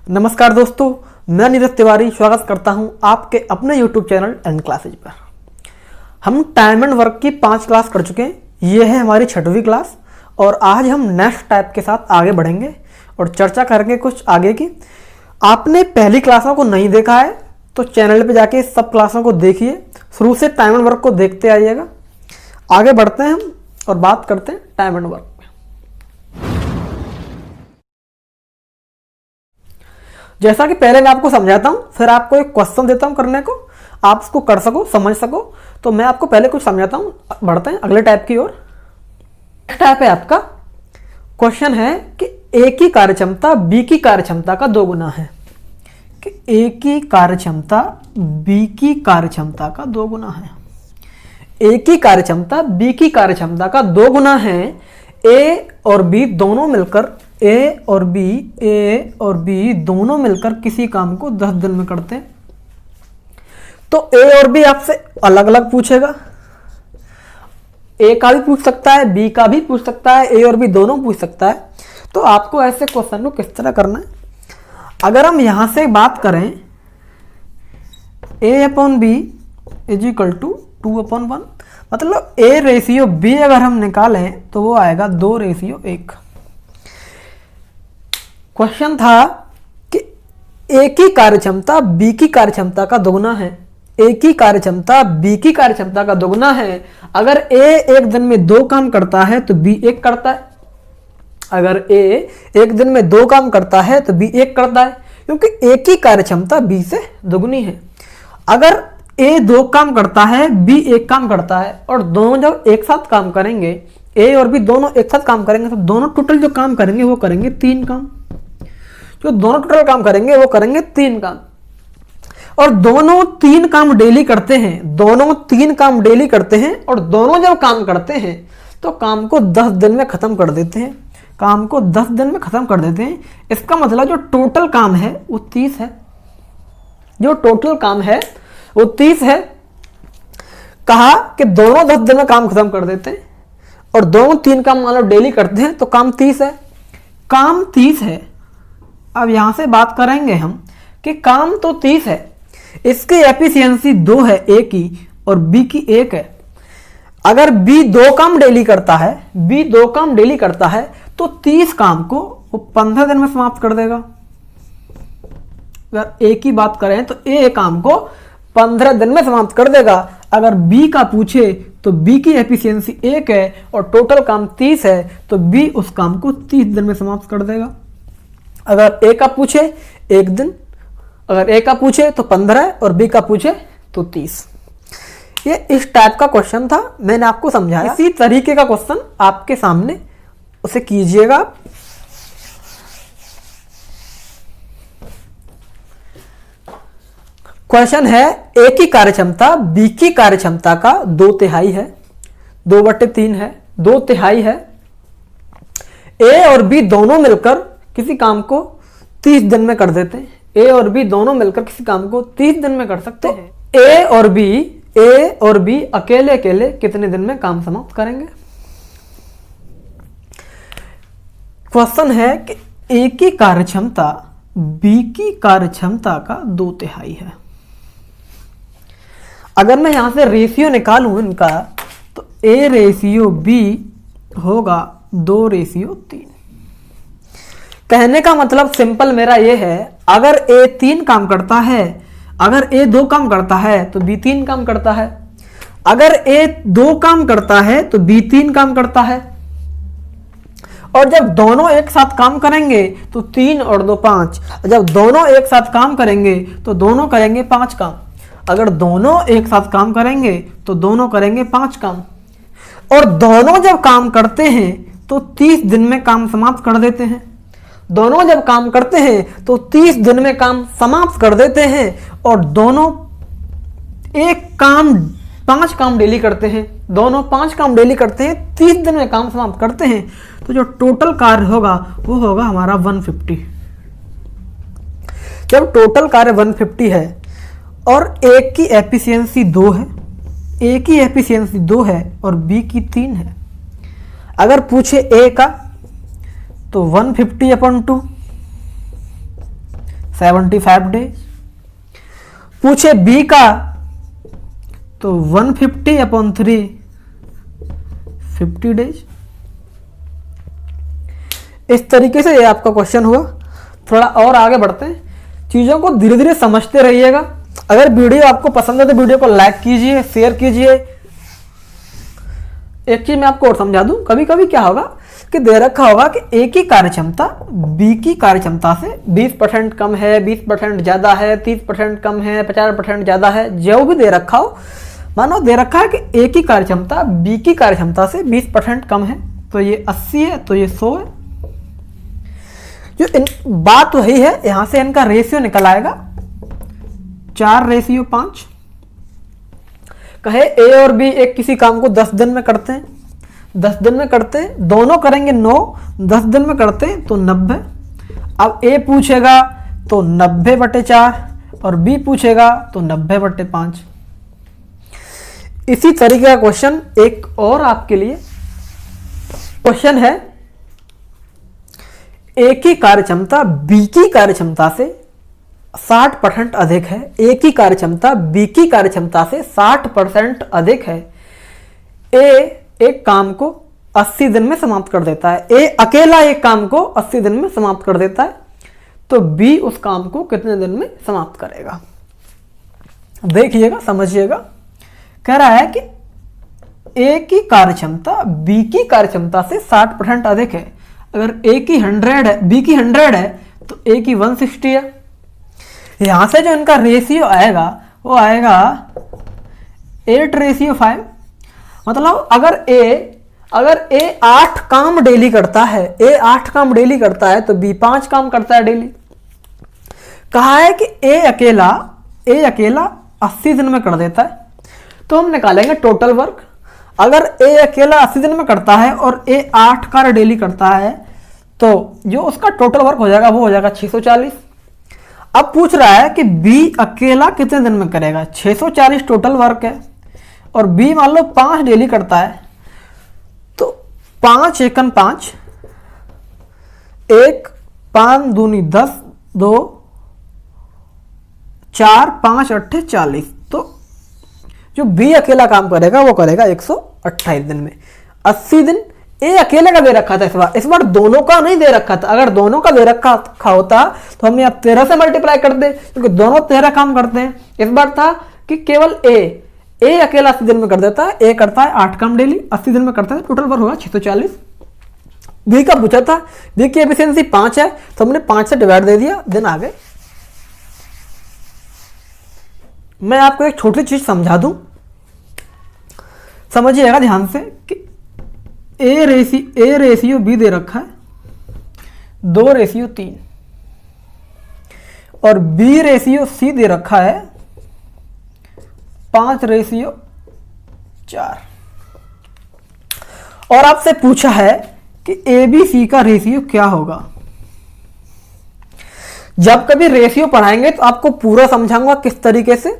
नमस्कार दोस्तों, मैं नीरज तिवारी स्वागत करता हूं आपके अपने YouTube चैनल एंड क्लासेज पर। हम टाइम एंड वर्क की 5 क्लास कर चुके हैं। ये है हमारी 6वीं क्लास और आज हम नेक्स्ट टाइप के साथ आगे बढ़ेंगे और चर्चा करेंगे कुछ आगे की। आपने पहली क्लासों को नहीं देखा है तो चैनल पे जाके सब क्लासों को देखिए, शुरू से टाइम एंड वर्क को देखते आइएगा। आगे बढ़ते हैं हम और बात करते हैं टाइम एंड वर्क। जैसा कि पहले मैं आपको समझाता हूं, फिर आपको एक क्वेश्चन देता हूं करने को, आप उसको कर सको, समझ सको। तो मैं आपको पहले कुछ समझाता हूं, बढ़ते हैं अगले टाइप की ओर। टाइप है आपका, क्वेश्चन है कि ए की कार्यक्षमता बी की कार्यक्षमता का 2 गुना है। कि ए की कार्यक्षमता बी की कार्यक्षमता का 2 गुना है। ए की कार्यक्षमता बी की कार्यक्षमता का 2 गुना है। ए और बी दोनों मिलकर ए और बी दोनों मिलकर किसी काम को 10 दिन में करते हैं। तो ए और बी आपसे अलग अलग पूछेगा। ए का भी पूछ सकता है, बी का भी पूछ सकता है, ए और बी दोनों पूछ सकता है। तो आपको ऐसे क्वेश्चन को किस तरह करना है, अगर हम यहां से बात करें A upon B is equal to 2/1, मतलब ए रेशियो बी अगर हम निकालें तो वो आएगा 2:1। क्वेश्चन था कि ए की कार्यक्षमता बी की कार्यक्षमता का 2 गुना है। ए की कार्यक्षमता बी की कार्यक्षमता का 2 गुना है। अगर ए एक दिन में 2 काम करता है तो बी 1 करता है। अगर ए एक दिन में 2 काम करता है तो बी 1 करता है, क्योंकि ए की कार्यक्षमता बी से दोगुनी है। अगर ए 2 काम करता है, बी 1 काम करता है और दोनों जब एक साथ काम करेंगे, ए और बी दोनों एक साथ काम करेंगे, तो दोनों टोटल जो काम करेंगे वो करेंगे 3 काम। जो दोनों टोटल काम करेंगे वो करेंगे 3 काम। और दोनों 3 काम डेली करते हैं, दोनों 3 काम डेली करते हैं और दोनों जब काम करते हैं तो काम को 10 दिन में खत्म कर देते हैं। काम को 10 दिन में खत्म कर देते हैं। इसका मतलब जो टोटल काम है वो 30 है। जो टोटल काम है वो 30 है। कहा कि दोनों 10 दिन में काम खत्म कर देते हैं और दोनों 3 काम मान लो डेली करते हैं, तो काम 30 है। काम 30 है। अब यहां से बात करेंगे हम कि काम तो 30 है, इसकी एफिशिएंसी 2 है ए की और बी की 1 है। अगर बी 2 काम डेली करता है, बी 2 काम डेली करता है तो 30 काम को वो 15 दिन में समाप्त कर देगा। अगर ए की बात करें तो ए काम को 15 दिन में समाप्त कर देगा। अगर बी का पूछे तो बी की एफिशिएंसी 1 है और टोटल काम 30 है, तो बी उस काम को 30 दिन में समाप्त कर देगा। अगर ए का पूछे 1 दिन, अगर ए का पूछे तो 15 और बी का पूछे तो 30। ये इस टाइप का क्वेश्चन था, मैंने आपको समझाया। इसी तरीके का क्वेश्चन आपके सामने उसे कीजिएगा। क्वेश्चन है ए की कार्यक्षमता बी की कार्यक्षमता का 2/3 है, 2/3 है, 2/3 है। ए और बी दोनों मिलकर किसी काम को 30 दिन में कर देते हैं। ए और बी दोनों मिलकर किसी काम को 30 दिन में कर सकते हैं। ए और बी अकेले अकेले कितने दिन में काम समाप्त करेंगे। क्वेश्चन है कि ए की कार्यक्षमता बी की कार्यक्षमता का 2/3 है। अगर मैं यहां से रेशियो निकालूं इनका, तो ए रेशियो बी होगा 2:3। कहने का मतलब सिंपल मेरा ये है, अगर ए 3 काम करता है, अगर ए 2 काम करता है तो बी 3 काम करता है। अगर ए 2 काम करता है तो बी 3 काम करता है। और जब दोनों एक साथ काम करेंगे तो 3 और 2 5। जब दोनों एक साथ काम करेंगे तो दोनों करेंगे 5 काम। अगर दोनों एक साथ काम करेंगे तो दोनों करेंगे 5 काम। और दोनों जब काम करते हैं तो 30 दिन में काम समाप्त कर देते हैं। दोनों जब काम करते हैं तो 30 दिन में काम समाप्त कर देते हैं और दोनों 5 काम डेली करते हैं। दोनों 5 काम डेली करते हैं, 30 दिन में काम समाप्त करते हैं। तो जो टोटल कार्य होगा वो होगा हमारा 150। जब टोटल कार्य 150 है और ए की एफिशिएंसी 2 है, ए की एफिशिएंसी 2 है और बी की 3 है। अगर पूछे ए का तो 150/2 75 डेज। पूछे बी का तो 150/3 50 डेज। इस तरीके से ये आपका क्वेश्चन हुआ। थोड़ा और आगे बढ़ते हैं, चीज़ों को धीरे धीरे समझते रहिएगा। अगर वीडियो आपको पसंद है तो वीडियो को लाइक कीजिए, शेयर कीजिए। एक चीज मैं आपको और समझा दूं, कभी कभी क्या होगा कि दे रखा होगा कि ए की कार्यक्षमता बी की कार्यक्षमता से 20% कम है, 20% ज़्यादा है, 30% कम है, 50% ज़्यादा है, जो भी दे रखा हो। मानो दे रखा है कि ए की कार्यक्षमता बी की कार्यक्षमता से 20% कम है, तो ये 80 है, तो ये 100 है। बात वही है, यहां से इनका रेशियो निकल आएगा 4:5। कहे ए और बी एक किसी काम को 10 दिन में करते हैं, 10 दिन में करते हैं, दोनों करेंगे 9, 10 दिन में करते हैं तो 90। अब ए पूछेगा तो 90/4 और बी पूछेगा तो 90/5। इसी तरीके का क्वेश्चन एक और आपके लिए क्वेश्चन है। ए की कार्यक्षमता बी की कार्यक्षमता से 60% अधिक है। ए की कार्यक्षमता बी की कार्यक्षमता से 60% अधिक है। ए एक काम को 80 दिन में समाप्त कर देता है। ए अकेला एक काम को 80 दिन में समाप्त कर देता है, तो बी उस काम को कितने दिन में समाप्त करेगा? देखिएगा, समझिएगा। कह रहा है कि ए की कार्यक्षमता बी की कार्यक्षमता से 60% अधिक है। अगर ए की 100 है, बी की 100 है, तो ए की 160 है। यहां से जो इनका रेशियो आएगा वो आएगा 8:5। मतलब अगर ए 8 काम डेली करता है, ए 8 काम डेली करता है, तो बी 5 काम करता है डेली। कहा है कि ए अकेला 80 दिन में कर देता है, तो हम निकालेंगे टोटल वर्क। अगर ए अकेला 80 दिन में करता है और ए 8 कार्य डेली करता है, तो जो उसका टोटल वर्क हो जाएगा वो हो जाएगा 640। अब पूछ रहा है कि बी अकेला कितने दिन में करेगा? 640 टोटल वर्क है और बी मान लो 5 डेली करता है, तो 5 एकन 5, 1 5 दूनी 10, 2 4 5 8 40। तो जो बी अकेला काम करेगा वो करेगा 128 दिन में। 80 दिन ए अकेले का दे रखा था, इस बार दोनों का नहीं दे रखा था। अगर दोनों का दे रखा होता तो हम यहाँ 13 से मल्टीप्लाई कर दे, क्योंकि दोनों 13 काम करते हैं। इस बार था कि केवल ए अकेला 80 दिन में कर देता है, ए करता है 8 काम डेली, 80 दिन में करता है, टोटल वर्क होगा 640। बी का पूछा था, बी की एफिशिएंसी 5 है, तो हमने 5 से डिवाइड दे दिया, दिन आ गए। मैं आपको एक छोटी चीज समझा दूं, समझिएगा ध्यान से कि ए रेशियो बी दे रखा है 2:3 और बी रेशियो सी दे रखा है 5:4। और आपसे पूछा है कि ए बी सी का रेशियो क्या होगा। जब कभी रेशियो पढ़ाएंगे तो आपको पूरा समझाऊंगा किस तरीके से।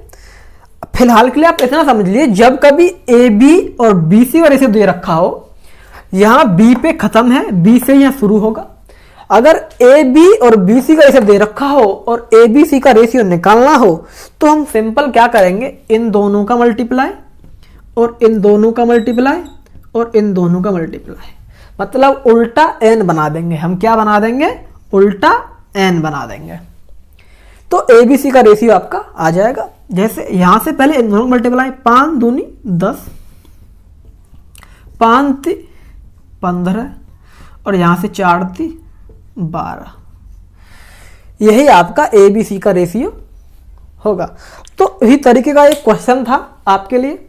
फिलहाल के लिए आप इतना समझ लीजिए, जब कभी ए बी और बी सी का रेशियो दे रखा हो, यहां बी पे खत्म है, बी से यहां शुरू होगा। अगर ए बी और बी सी का रेशियो दे रखा हो और ए बी सी का रेशियो निकालना हो, तो हम सिंपल क्या करेंगे, इन दोनों का मल्टीप्लाई और इन दोनों का मल्टीप्लाई और इन दोनों का मल्टीप्लाई, मतलब उल्टा एन बना देंगे। हम क्या बना देंगे? उल्टा एन बना देंगे। तो ए बी सी का रेशियो आपका आ जाएगा। जैसे यहां से पहले इन दोनों का मल्टीप्लाई, 5 दूनी 10, 5 × 15 और यहां से 4 × 12। यही आपका ए बी सी का रेशियो होगा। तो इसी तरीके का एक क्वेश्चन था आपके लिए,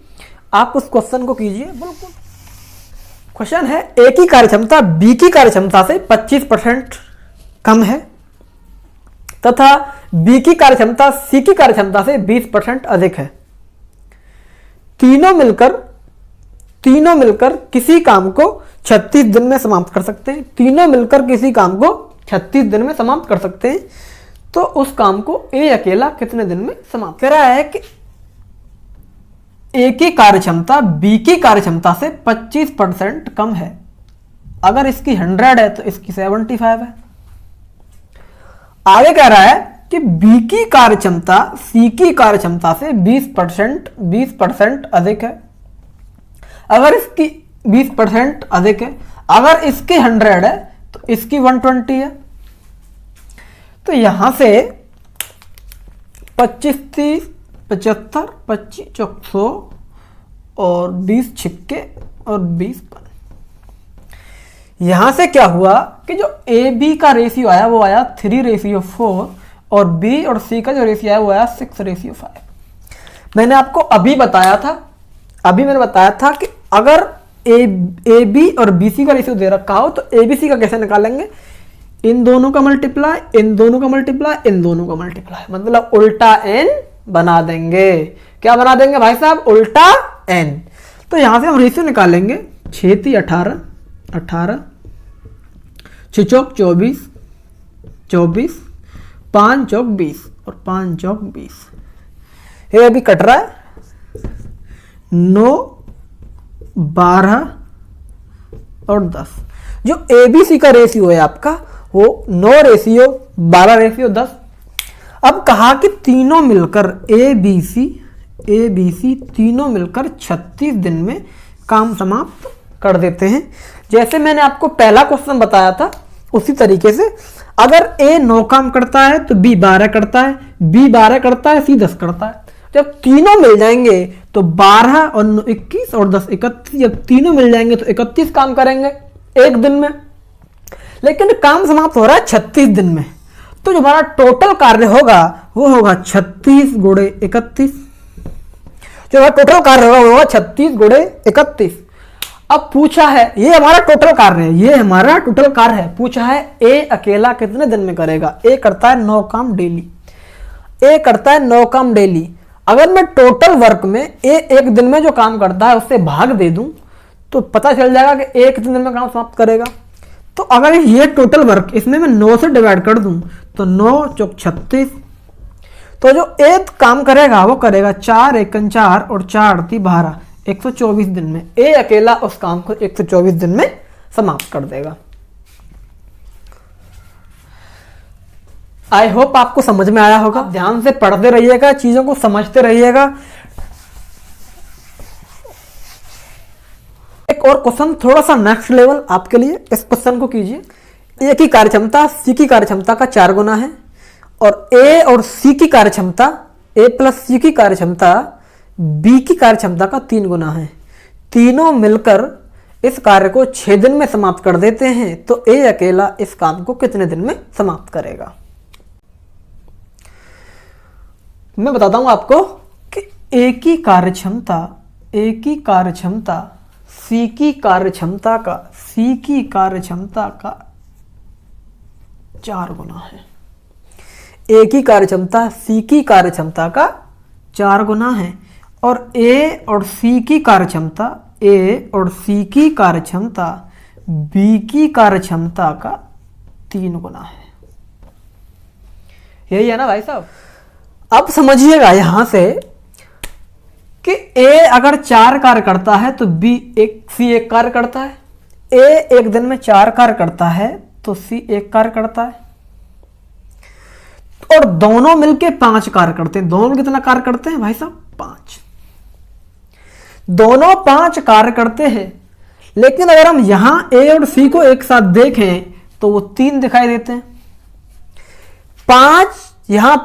आप उस क्वेश्चन को कीजिए। बिल्कुल क्वेश्चन है, ए की कार्यक्षमता बी की कार्यक्षमता से 25% कम है तथा बी की कार्यक्षमता सी की कार्यक्षमता से 20% अधिक है। तीनों मिलकर किसी काम को 36 दिन में समाप्त कर सकते हैं। तीनों मिलकर किसी काम को 36 दिन में समाप्त कर सकते हैं, तो उस काम को ए अकेला कितने दिन में समाप्त कर रहा है? कि ए की कार्यक्षमता बी की कार्यक्षमता से 25% कम है। अगर इसकी 100 है तो इसकी 75 है। आगे कह रहा है कि बी की कार्यक्षमता सी की कार्यक्षमता से 20% अधिक है। अगर इसकी 20% अधिक है, अगर इसकी 100 है तो इसकी 120 है। तो यहां से 25 30 75 25 चौक 100 और 20 छिक्के और 20 बन। यहां से क्या हुआ कि जो ए बी का रेशियो आया वो आया 3:4 और बी और सी का जो रेशियो आया वो आया 6:5। मैंने आपको अभी बताया था कि अगर ए बी और बी सी का रेशियो दे रखा हो तो ए बी सी का कैसे निकालेंगे, इन दोनों का मल्टीप्लाई, इन दोनों का मल्टीप्लाई, इन दोनों का मल्टीप्लाई, मतलब उल्टा एन बना देंगे। क्या बना देंगे भाई साहब, उल्टा एन। तो यहां से हम रेशियो निकालेंगे, 6 × 18 18, 6 चौक 24 24, 5 चौक 20 और 5 चौक 20। ये अभी कट रहा है, 9 12 और 10। जो एबीसी का रेशियो है आपका वो 9:12:10। अब कहा कि तीनों मिलकर ए बी सी तीनों मिलकर 36 दिन में काम समाप्त कर देते हैं। जैसे मैंने आपको पहला क्वेश्चन बताया था उसी तरीके से अगर ए 9 काम करता है तो बी 12 करता है, बी 12 करता है, सी 10 करता है। जब तीनों मिल जाएंगे तो 12 और 21 और 10 31, जब तीनों मिल जाएंगे तो 31 काम करेंगे एक दिन में, लेकिन काम समाप्त हो रहा है 36 दिन में। तो जो हमारा टोटल कार्य होगा वो होगा 36 × 31। जो हमारा टोटल कार्य होगा वो होगा 36 × 31। अब पूछा है, ये हमारा टोटल कार्य है, ये हमारा टोटल कार्य है। पूछा है ए अकेला कितने दिन में करेगा। ए करता है 9 काम डेली, ए करता है 9 काम डेली। अगर मैं टोटल वर्क में ए एक दिन में जो काम करता है उससे भाग दे दूं तो पता चल जाएगा कि ए कितने दिन में काम समाप्त करेगा। तो अगर ये टोटल वर्क इसमें मैं 9 से डिवाइड कर दूं तो 9 चौक 36। तो जो ए काम करेगा वो करेगा 4 × 1 4 और 4 × 12 124 दिन में। ए अकेला उस काम को 124 दिन में समाप्त कर देगा। आई होप आपको समझ में आया होगा। ध्यान से पढ़ते रहिएगा, चीजों को समझते रहिएगा। एक और क्वेश्चन थोड़ा सा नेक्स्ट लेवल आपके लिए, इस क्वेश्चन को कीजिए। ए की कार्यक्षमता सी की कार्यक्षमता का 4 गुना है और ए और सी की कार्यक्षमता ए प्लस सी की कार्यक्षमता बी की कार्यक्षमता का 3 गुना है। तीनों मिलकर इस कार्य को 6 दिन में समाप्त कर देते हैं। तो ए अकेला इस काम को कितने दिन में समाप्त करेगा। मैं बताता हूं आपको कि ए की कार्यक्षमता सी की कार्यक्षमता का 4 गुना है। ए की कार्यक्षमता सी की कार्यक्षमता का 4 गुना है और ए और सी की कार्यक्षमता बी की कार्यक्षमता का 3 गुना है। यही है ना भाई साहब। अब समझिएगा यहां से कि ए अगर 4 कार्य करता है तो सी 1 कार्य करता है। ए एक दिन में 4 कार्य करता है तो सी 1 कार्य करता है और दोनों मिलके 5 कार्य करते हैं। दोनों कितना कार्य करते हैं भाई साहब, 5। दोनों 5 कार्य करते हैं, लेकिन अगर हम यहां ए और सी को एक साथ देखें तो वो 3 दिखाई देते हैं। 5 यहां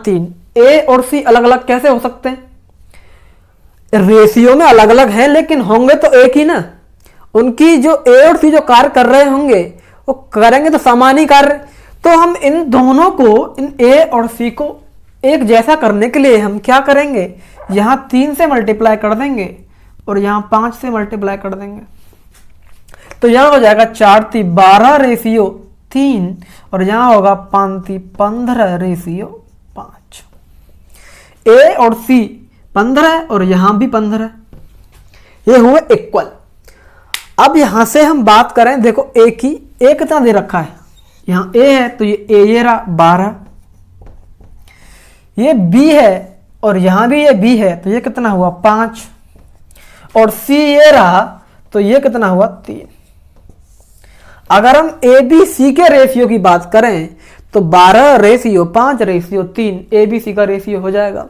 3। ए और सी अलग अलग कैसे हो सकते हैं, रेशियो में अलग अलग हैं लेकिन होंगे तो एक ही ना। उनकी जो ए और सी जो कार्य कर रहे होंगे वो करेंगे तो समान ही कार्य। तो हम इन दोनों को, इन ए और सी को एक जैसा करने के लिए हम क्या करेंगे, यहां 3 से मल्टीप्लाई कर देंगे और यहां 5 से मल्टीप्लाई कर देंगे। तो यहां हो जाएगा 4 × 12:3 और यहां होगा 5 × 15:5। ए और सी 15 और यहां भी 15, ये हुए इक्वल। अब यहां से हम बात करें, देखो ए की, ए कितना दे रखा है, यहां ए है तो ये रहा 12, ये बी है और यहां भी ये बी है तो ये कितना हुआ 5 और सी ये रहा तो ये कितना हुआ 3। अगर हम ए बी सी के रेशियो की बात करें तो 12:5:3 ABC का रेशियो हो जाएगा।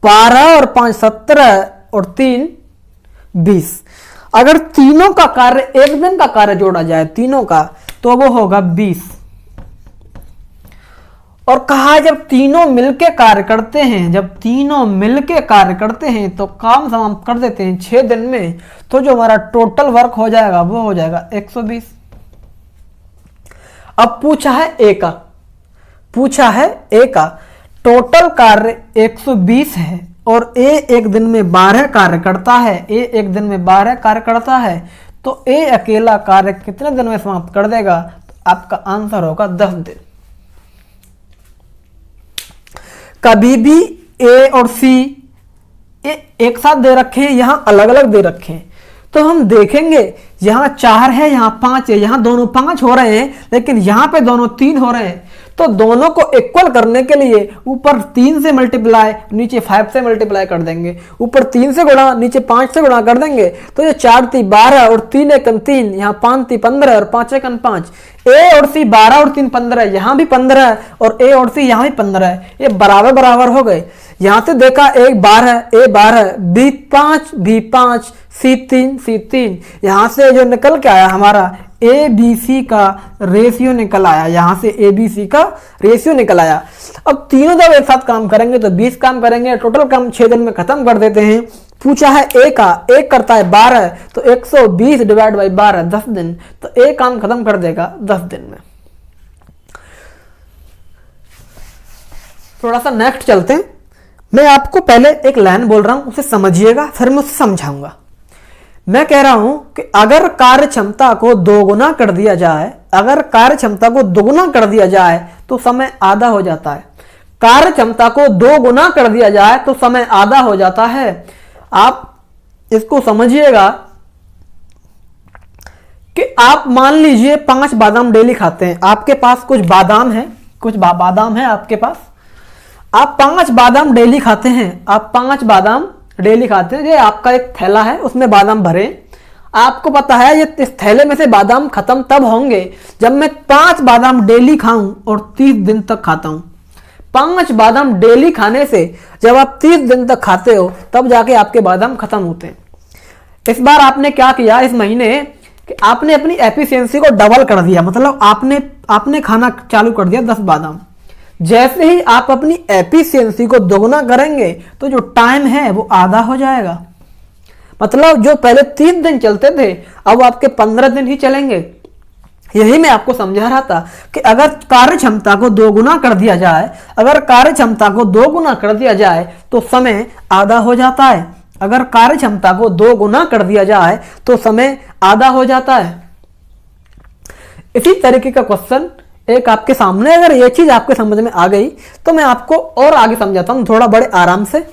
12 और 5 17 और 3 20। अगर तीनों का कार्य एक दिन का कार्य जोड़ा जाए तीनों का तो वो होगा 20। और कहा जब तीनों मिलके कार्य करते हैं, जब तीनों मिलके कार्य करते हैं तो काम समाप्त कर देते हैं 6 दिन में, तो जो हमारा टोटल वर्क हो जाएगा वो हो जाएगा 120। अब पूछा है ए का टोटल कार्य 120 है और ए एक दिन में 12 कार्य करता है, ए एक दिन में 12 कार्य करता है, तो ए अकेला कार्य कितने दिन में समाप्त कर देगा? तो आपका आंसर होगा 10 दिन। कभी भी ए और सी एक साथ दे रखे हैं, यहां अलग अलग दे रखे हैं, तो हम देखेंगे यहां 4 है, यहां 5 है, यहां दोनों 5 हो रहे हैं, लेकिन यहां पे दोनों 3 हो रहे हैं। तो दोनों को इक्वल करने के लिए ऊपर 3 से मल्टीप्लाई, नीचे 5 से मल्टीप्लाई कर देंगे। ऊपर 3 से गुणा, नीचे 5 से गुणा कर देंगे, तो ये 4 3 12 और 3 एकम 3, यहाँ 5 3 15 और 5 एकम 5। ए और सी 12 और 3 15, यहाँ भी 15 है और ए और सी यहाँ भी 15 है, ये बराबर बराबर हो गए। यहां से देखा ए 12 बी 5 बी 5 सी 3 यहां से जो निकल के आया हमारा ए बी सी का रेशियो निकल आया, यहां से ए बी सी का रेशियो निकल आया। अब तीनों जब एक साथ काम करेंगे तो 20 काम करेंगे, टोटल काम 6 दिन में खत्म कर देते हैं। पूछा है ए का, एक करता है 12, तो 120 डिवाइड बाई 12 10 दिन, तो ए काम खत्म कर देगा 10 दिन में। थोड़ा सा नेक्स्ट चलते हैं। मैं आपको पहले एक लाइन बोल रहा हूं, उसे समझिएगा, फिर मैं उसे समझाऊंगा। मैं कह रहा हूं कि अगर कार्य क्षमता को दोगुना कर दिया जाए, अगर कार्य क्षमता को दोगुना कर दिया जाए तो समय आधा हो जाता है। कार्य क्षमता को 2 गुना कर दिया जाए तो समय आधा हो जाता है। आप इसको समझिएगा कि आप मान लीजिए 5 बादाम डेली खाते हैं, आपके पास कुछ बादाम है, कुछ बादाम है आपके पास, आप 5 बादाम डेली खाते हैं, आप 5 बादाम डेली खाते हैं। ये आपका एक थैला है, उसमें बादाम भरे, आपको पता है ये इस थैले में से बादाम खत्म तब होंगे जब मैं 5 बादाम डेली खाऊं और 30 दिन तक खाता हूं। 5 बादाम डेली खाने से जब आप 30 दिन तक खाते हो तब जाके आपके बादाम खत्म होते हैं। इस बार आपने क्या किया इस महीने कि आपने अपनी एफिशिएंसी को डबल कर दिया, मतलब आपने खाना चालू कर दिया 10 बादाम। जैसे ही आप अपनी एफिशिएंसी को दोगुना करेंगे तो जो टाइम है वो आधा हो जाएगा। मतलब जो पहले 3 दिन चलते थे अब आपके 15 दिन ही चलेंगे। यही मैं आपको समझा रहा था कि अगर कार्य क्षमता को 2 गुना कर दिया जाए, अगर कार्य क्षमता को 2 गुना कर दिया जाए तो समय आधा हो जाता है। अगर कार्य क्षमता को 2 गुना कर दिया जाए तो समय आधा हो जाता है। इसी तरीके का क्वेश्चन एक आपके सामने, अगर ये चीज आपके समझ में आ गई तो मैं आपको और आगे समझाता हूं थोड़ा बड़े आराम से।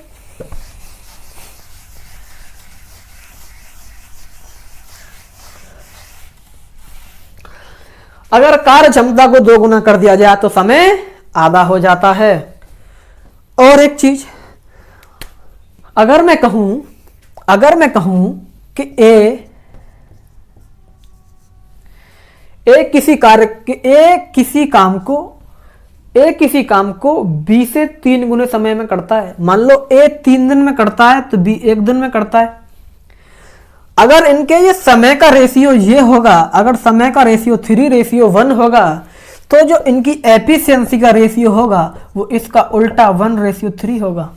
अगर कार्य क्षमता को 2 गुना कर दिया जाए तो समय आधा हो जाता है। और एक चीज, अगर मैं कहूं कि ए किसी काम को बी से 3 गुने समय में करता है। मान लो ए 3 दिन में करता है तो बी 1 दिन में करता है। अगर इनके ये समय का रेशियो ये होगा, अगर समय का रेशियो 3:1 होगा तो जो इनकी एफिशिएंसी का रेशियो होगा वो इसका उल्टा 1:3 होगा।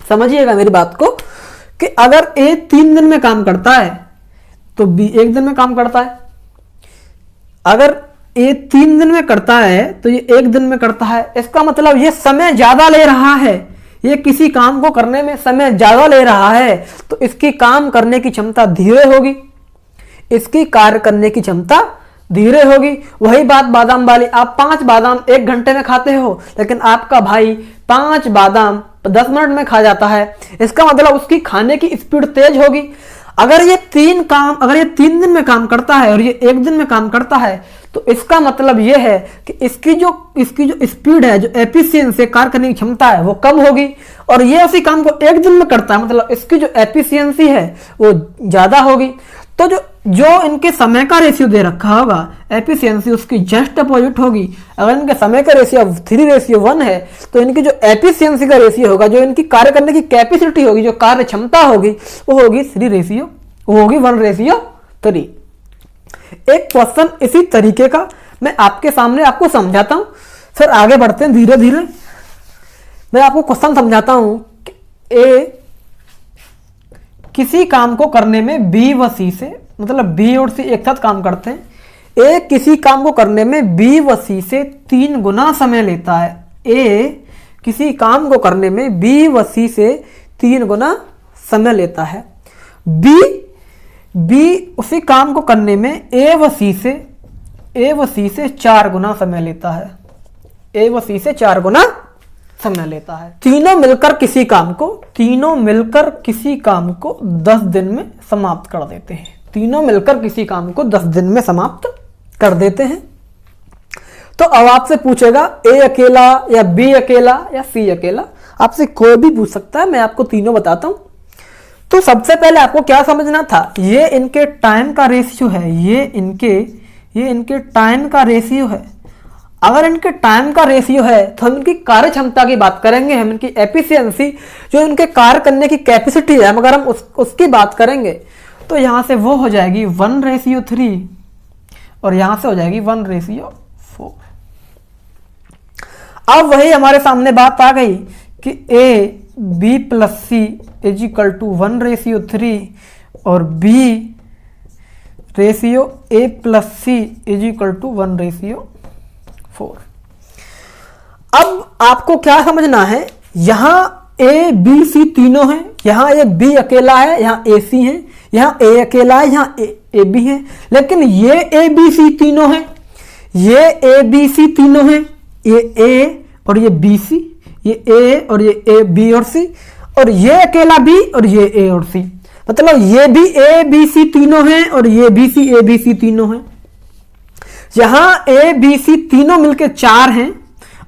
समझिएगा मेरी बात को कि अगर ए 3 दिन में काम करता है तो बी 1 दिन में काम करता है। अगर ए 3 दिन में करता है तो ये 1 दिन में करता है। इसका मतलब ये समय ज्यादा ले रहा है, ये किसी काम को करने में समय ज्यादा ले रहा है तो इसकी काम करने की क्षमता धीरे होगी, इसकी कार्य करने की क्षमता धीरे होगी। वही बात बादाम वाली, आप 5 बादाम 1 घंटे में खाते हो लेकिन आपका भाई 5 बादाम 10 मिनट में खा जाता है। इसका मतलब उसकी खाने की स्पीड तेज होगी। अगर ये 3 दिन में काम करता है और ये 1 दिन में काम करता है तो इसका मतलब ये है कि इसकी जो स्पीड है, जो एफिशिएंसी कार्य करने की क्षमता है वो कम होगी। और ये उसी काम को 1 दिन में करता है, मतलब इसकी जो एफिशिएंसी है वो ज्यादा होगी। तो जो जो इनके समय का रेशियो दे रखा होगा एफिशिएंसी उसकी जस्ट अपोजिट होगी। अगर इनके समय का रेशियो 3:1 है तो इनकी जो एफिशिएंसी का रेशियो होगा, जो इनकी कार्य करने की कैपेसिटी होगी, जो कार्य क्षमता होगी, वो होगी 1:3। एक क्वेश्चन इसी तरीके का मैं आपके सामने आपको समझाता हूं। फिर आगे बढ़ते हैं धीरे धीरे। मैं आपको क्वेश्चन समझाता हूं कि ए किसी काम को करने में बी व सी से, मतलब बी और सी एक साथ काम करते हैं। ए किसी काम को करने में बी व सी से 3 गुना समय लेता है। ए किसी काम को करने में बी व सी से 3 गुना समय लेता है। बी उसी काम को करने में ए व सी से 4 गुना समय लेता है। ए व सी से 4 गुना समय लेता है। तीनों मिलकर किसी काम को 10 दिन में समाप्त कर देते हैं। तीनों मिलकर किसी काम को 10 दिन में समाप्त कर देते हैं। तो अब आपसे पूछेगा ए अकेला या बी अकेला या सी अकेला, आपसे कोई भी पूछ सकता है। मैं आपको तीनों बताता हूं। तो सबसे पहले आपको क्या समझना था, ये इनके टाइम का रेशियो है। ये इनके टाइम का रेशियो है। अगर इनके टाइम का रेशियो है तो हम इनकी कार्य क्षमता की बात करेंगे, हम इनकी एफिशिएंसी, जो इनके कार्य करने की कैपेसिटी है, अगर हम उसकी बात करेंगे तो यहां से वो हो जाएगी 1:3 और यहां से हो जाएगी 1:4। अब वही हमारे सामने बात आ गई कि A B plus C is equal to 1:3 और B ratio A plus C is equal to 1:4। अब आपको क्या समझना है, यहां ए बी सी तीनों हैं, यहां ए बी अकेला है, यहां ए सी है, यहां ए अकेला है, यहां ए बी है। लेकिन ये ए बी सी तीनों हैं, ये ए बी सी तीनों हैं, ये ए और ये बी सी, ये ए और ये ए बी और सी, और ये अकेला बी और ये ए और सी। मतलब ये भी ए बी सी तीनों हैं और ये B C A B C तीनों हैं। यहां ए बी सी तीनों मिलके 4 हैं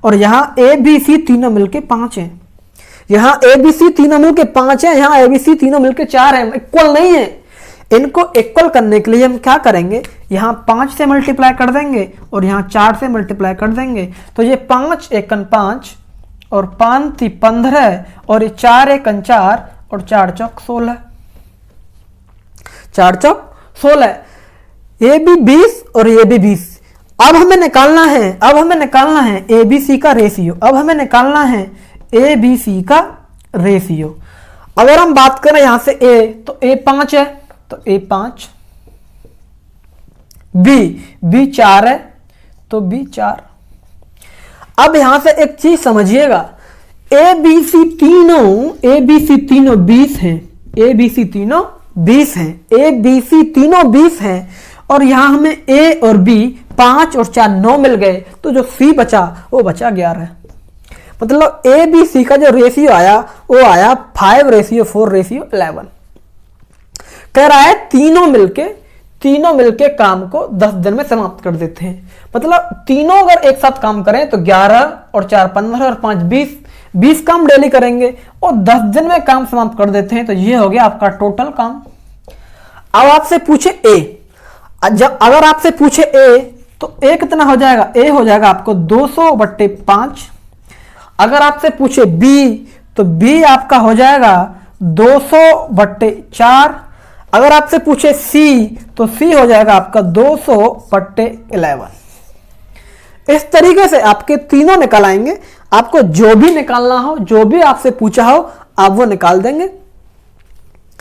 और यहां ए बी सी तीनों मिलके 5 हैं। यहां ए बी सी तीनों मिलके 5 हैं, यहां ए बी सी तीनों मिलके 4 हैं, इक्वल नहीं है। इनको इक्वल करने के लिए हम क्या करेंगे, यहां 5 से मल्टीप्लाई कर देंगे और यहां 4 से मल्टीप्लाई कर देंगे। तो ये 5 एकन 5 और 5 × 15 और ये 4 एकन 4 और 4 चौक 16। 4 चौक 16, ये भी 20 और ये भी 20। अब हमें निकालना है ए बी सी का रेशियो। अब हमें निकालना है ए बी सी का रेशियो। अगर हम बात करें यहां से ए, तो ए 5 है तो ए 5, बी 4 है तो बी 4। अब यहां से एक चीज समझिएगा, ए बी सी तीनों 20 हैं, ए बी सी तीनों 20 हैं और यहां हमें ए और बी 5 और 4 9 मिल गए, तो जो सी बचा वो बचा 11। मतलब ए बी सी का जो रेशियो आया वो आया 5:4:11। कह रहा है तीनों मिलके काम को 10 दिन में समाप्त कर देते हैं। मतलब तीनों अगर एक साथ काम करें तो 11 और 4 15 और 5 20 काम डेली करेंगे और 10 दिन में काम समाप्त कर देते हैं। तो ये हो गया आपका टोटल काम। अब आपसे पूछे ए, अगर आपसे पूछे ए तो ए कितना हो जाएगा, ए हो जाएगा आपको 200/5। अगर आपसे पूछे बी तो बी आपका हो जाएगा 200/4। अगर आपसे पूछे सी तो सी हो जाएगा आपका 200/11। इस तरीके से आपके तीनों निकल आएंगे। आपको जो भी निकालना हो, जो भी आपसे पूछा हो, आप वो निकाल देंगे।